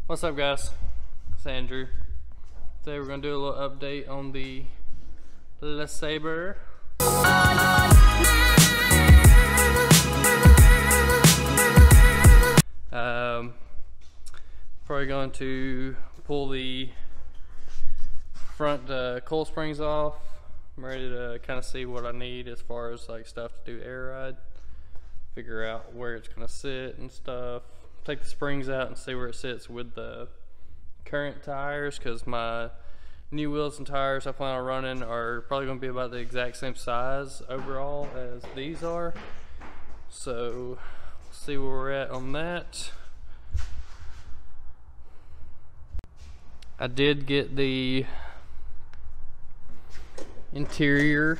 What's up, guys? It's Andrew. Today we're going to do a little update on the LeSabre. Probably going to pull the front coil springs off. I'm ready to kind of see what I need as far as like stuff to do air ride. Figure out where it's going to sit and stuff. Take the springs out and see where it sits with the current tires, because my new wheels and tires I plan on running are probably going to be about the exact same size overall as these are. So see where we're at on that. I did get the interior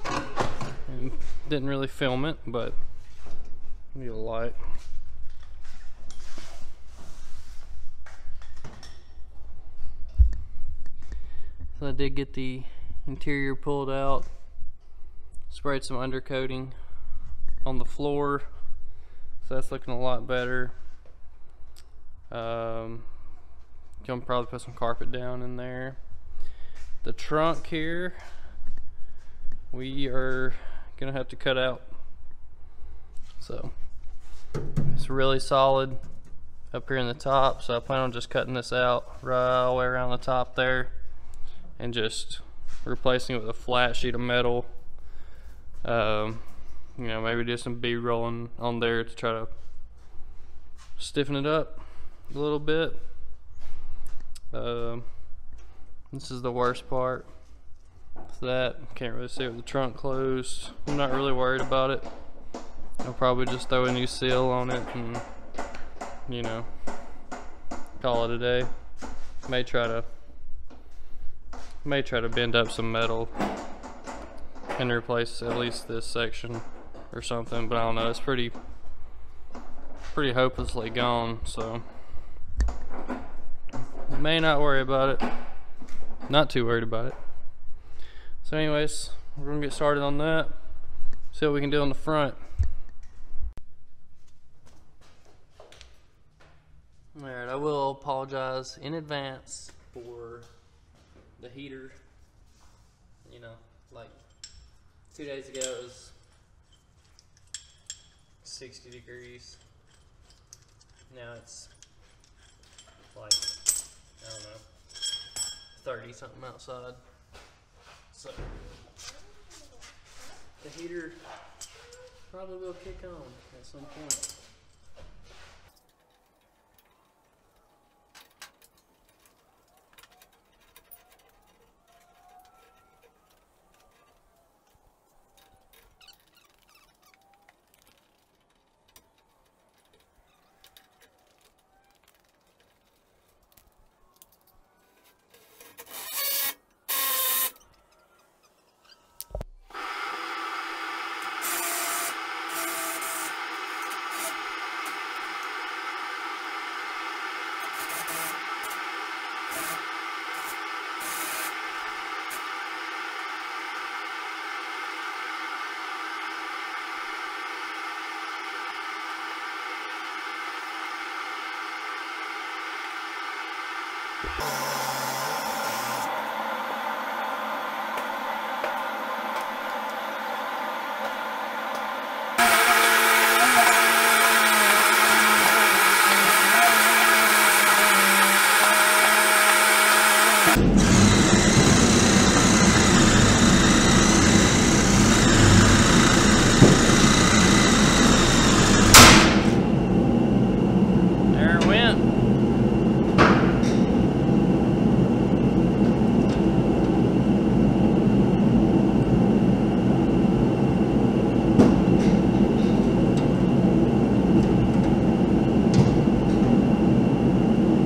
and didn't really film it, but give me a light. So I did get the interior pulled out, sprayed some undercoating on the floor, so that's looking a lot better. Gonna probably put some carpet down in there. The trunk here, we are gonna have to cut out. So it's really solid up here in the top, so I plan on just cutting this out right all the way around the top there and just replacing it with a flat sheet of metal. You know, maybe do some B-rolling on there to try to stiffen it up a little bit. This is the worst part. It's that can't really see it with the trunk closed. I'm not really worried about it. I'll probably just throw a new seal on it and, you know, call it a day. May try to bend up some metal and replace at least this section or something, but I don't know. It's pretty hopelessly gone, so may not worry about it. Not too worried about it. So anyways, we're gonna get started on that. See what we can do on the front. Alright, I will apologize in advance for the heater. You know, like 2 days ago it was 60 degrees. Now it's like, I don't know, 30 something outside. So the heater probably will kick on at some point.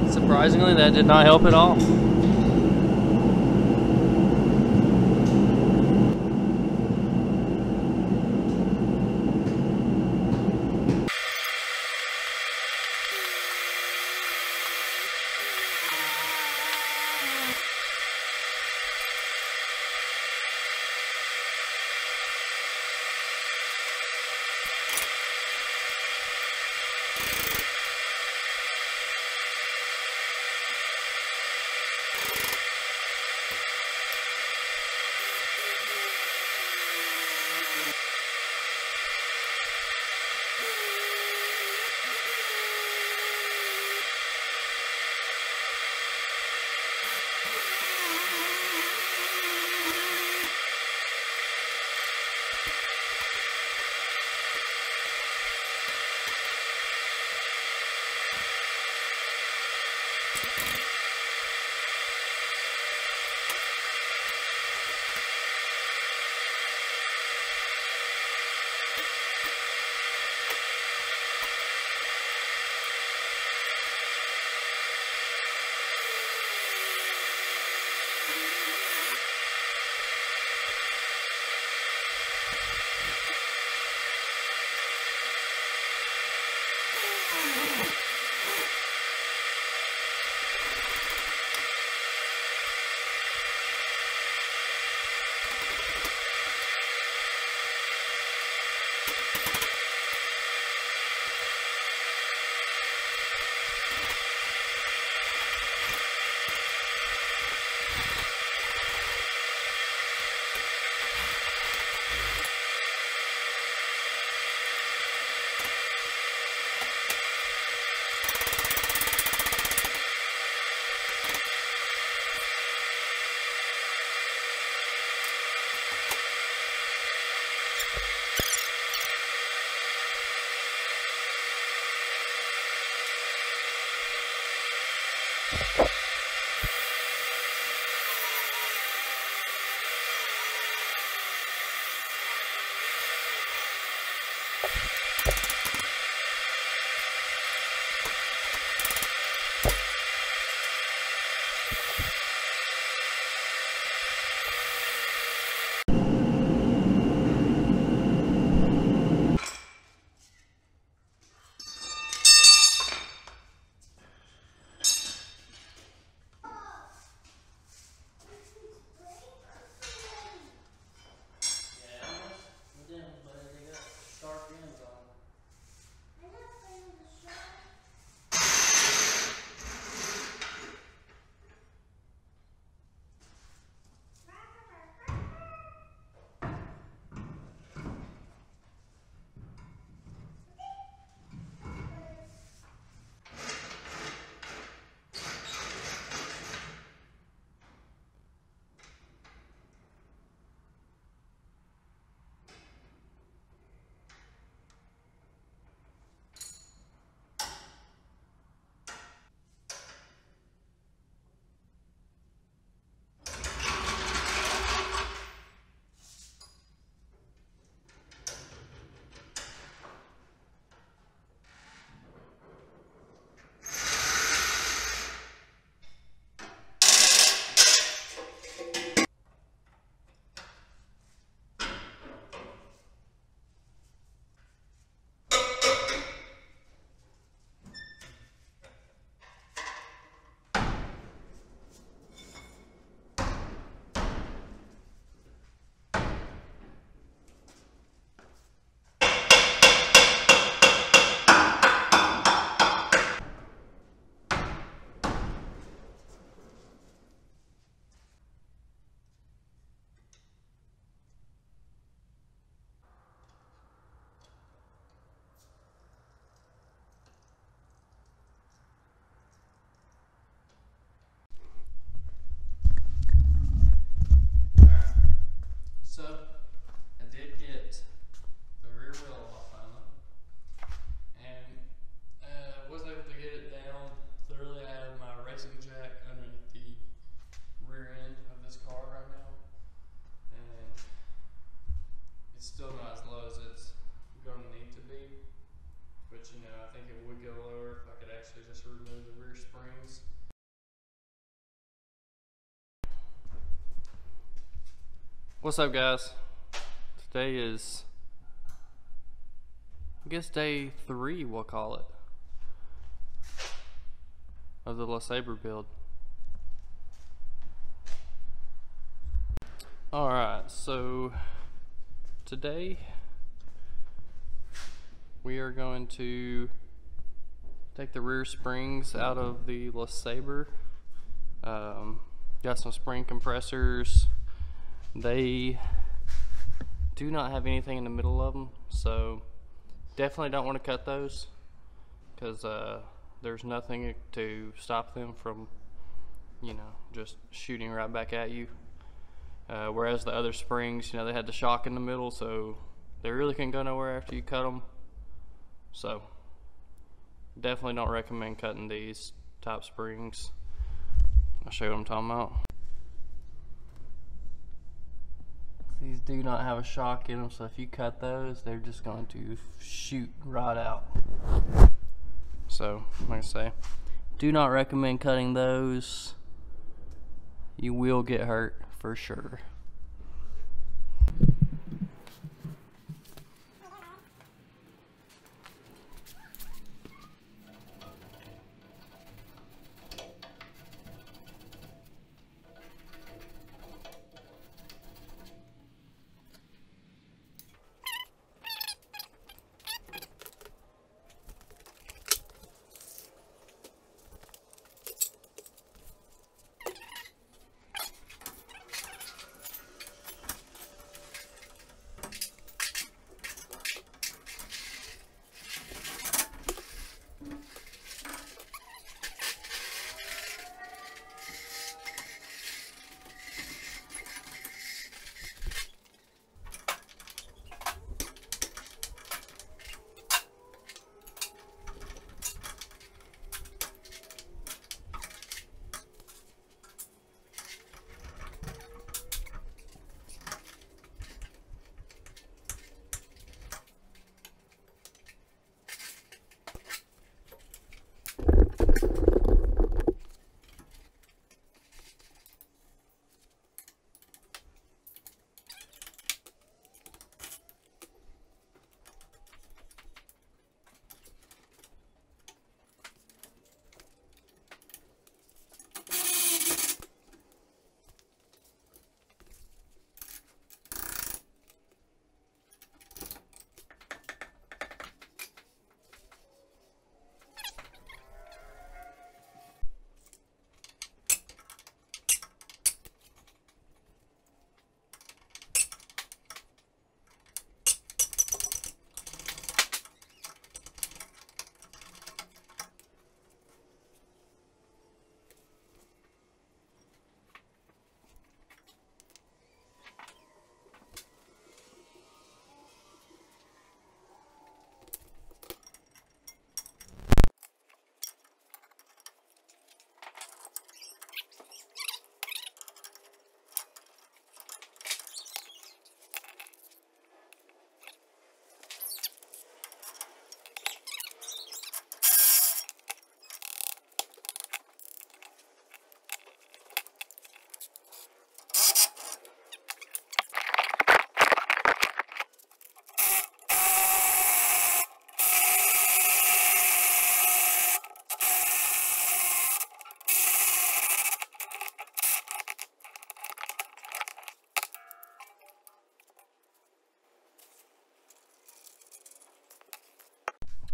Surprisingly, that did not help at all. What's up, guys? Today is, I guess, day 3, we'll call it, of the LeSabre build. Alright, so today we are going to take the rear springs out of the LeSabre. Got some spring compressors. They do not have anything in the middle of them, so definitely don't want to cut those, because there's nothing to stop them from, you know, just shooting right back at you. Whereas the other springs, you know, they had the shock in the middle, so they really couldn't go nowhere after you cut them. So definitely don't recommend cutting these top springs. I'll show you what I'm talking about. These do not have a shock in them, so if you cut those, they're just going to shoot right out. So, like I say, do not recommend cutting those. You will get hurt for sure.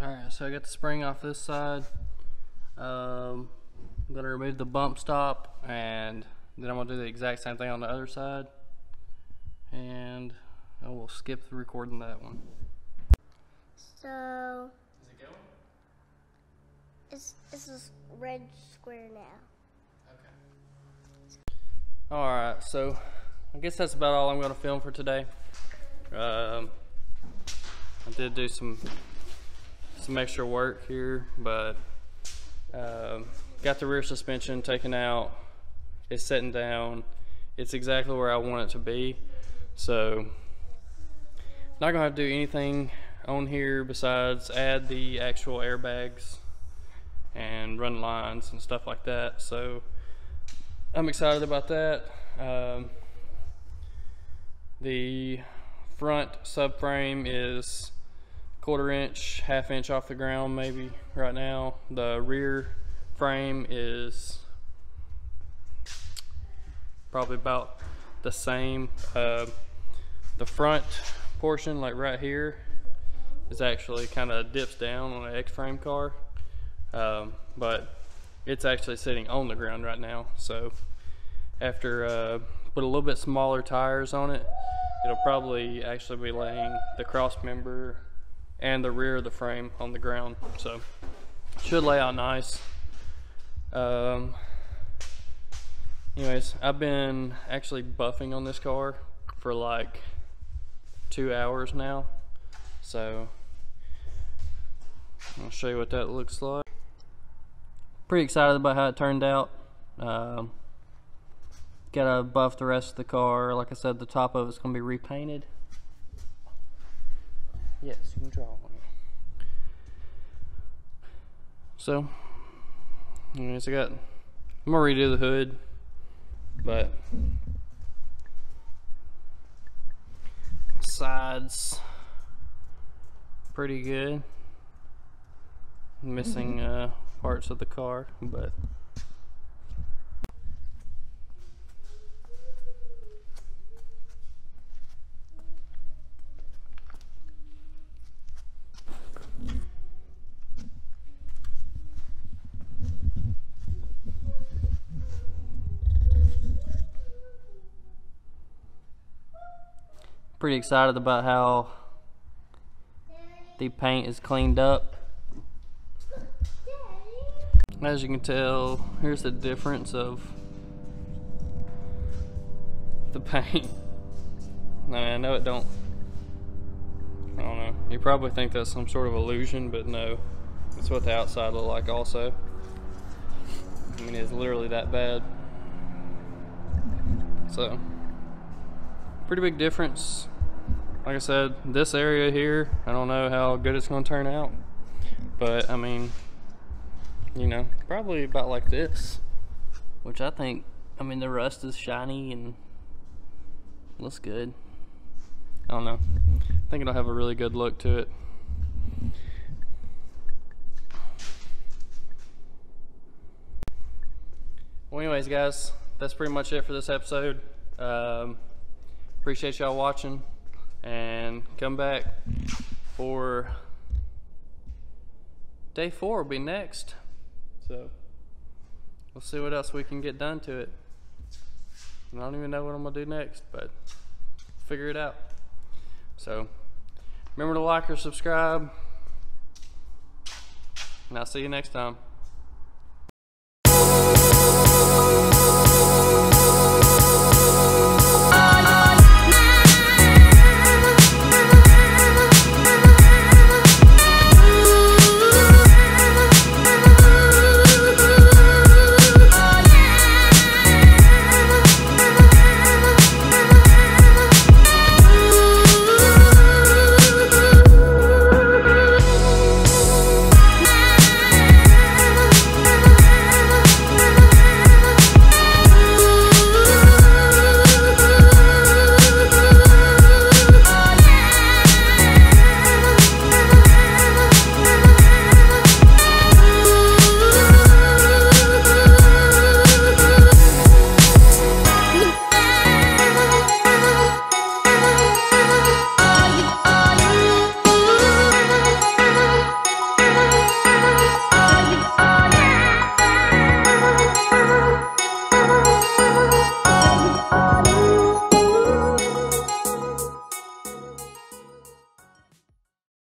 Alright, so I got the spring off this side. I'm gonna remove the bump stop, and then I'm gonna do the exact same thing on the other side, and I will skip the recording that one. So is it going? It's this red square now. Okay. Alright, so I guess that's about all I'm gonna film for today. I did do some extra work here, but got the rear suspension taken out. It's sitting down. It's exactly where I want it to be. So not gonna have to do anything on here besides add the actual airbags and run lines and stuff like that. So I'm excited about that. The front subframe is 1/4 inch, 1/2 inch off the ground maybe right now. The rear frame is probably about the same. The front portion, like right here, is actually kind of dips down on an X-frame car, but it's actually sitting on the ground right now. So after put a little bit smaller tires on it, it'll probably actually be laying the cross member and the rear of the frame on the ground, so should lay out nice. Anyways, I've been actually buffing on this car for like 2 hours now, so I'll show you what that looks like. Pretty excited about how it turned out. Gotta buff the rest of the car. Like I said, the top of it's gonna be repainted. Yes, you can draw on it. So, anyways, I'm gonna redo the hood, but sides pretty good. Missing parts of the car, but pretty excited about how the paint is cleaned up. As you can tell, here's the difference of the paint. I know it don't, I don't know, you probably think that's some sort of illusion, but no, it's what the outside look like also. I mean, it's literally that bad. So pretty big difference. Like I said, this area here, I don't know how good it's going to turn out, but I mean, you know, probably about like this, which I think, I mean, the rust is shiny and looks good. I don't know, I think it'll have a really good look to it. Well, anyways guys, that's pretty much it for this episode. Appreciate y'all watching, and come back for day 4 will be next. So we'll see what else we can get done to it. I don't even know what I'm gonna do next, but figure it out. So remember to like or subscribe, and I'll see you next time.